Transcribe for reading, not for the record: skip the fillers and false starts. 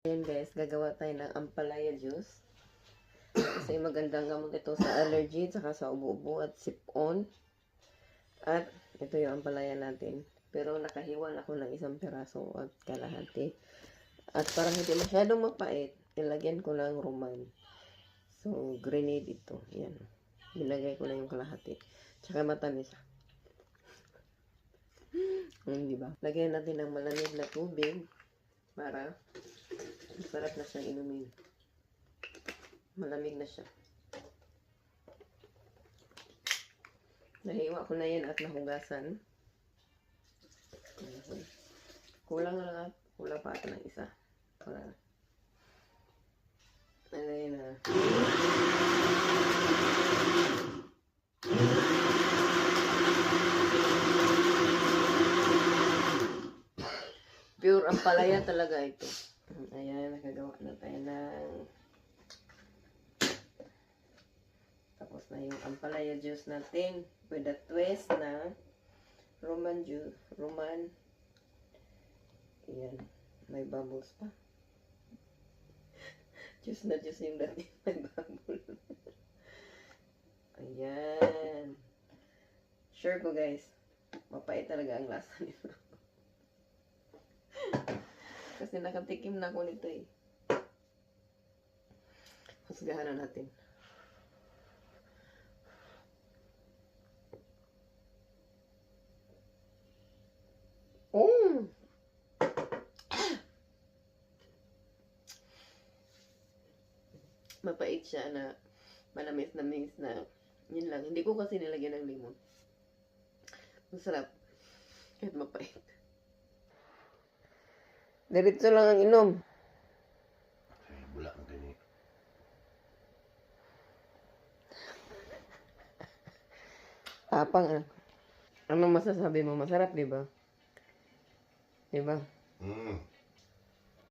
Ayan guys, gagawa tayo ng ampalaya juice. Kasi magandang gamot ito sa allergy, saka sa ubo-ubo at sipon. At ito yung ampalaya natin. Pero nakahiwan ako ng isang piraso at kalahati. At para hindi masyadong mapait, ilagyan ko ng roman. So, grenade ito. Yan. Nilagay ko na yung kalahati. Tsaka matamis. Diba? Lagyan natin ng malamig na tubig para masarap na siyang inumin. Malamig na siya. Nahiwa ko na yan at nahugasan. Kulang pa ito ng isa. Para ayun na. Pure ampalaya talaga ito. Ayan, nakagawa na tayo ng tapos na yung ampalaya juice natin with a twist na roman juice. Roman. Ayan. May bubbles pa. Juice na juice yung dati. May bubbles. Ayan. Sure ko guys. Mapait talaga ang lasa nito. Kasi nakatikim na ako nito eh. Husgahan na natin. Oh! Mapait siya na manamis-namis na yun lang. Hindi ko kasi nilagyan ng limon. Masarap. Kahit mapait. Diretso lang ang inom. Ay, bula ang gani. Tapang ah. Ano masasabi mo? Masarap, di ba? Di ba? Mm.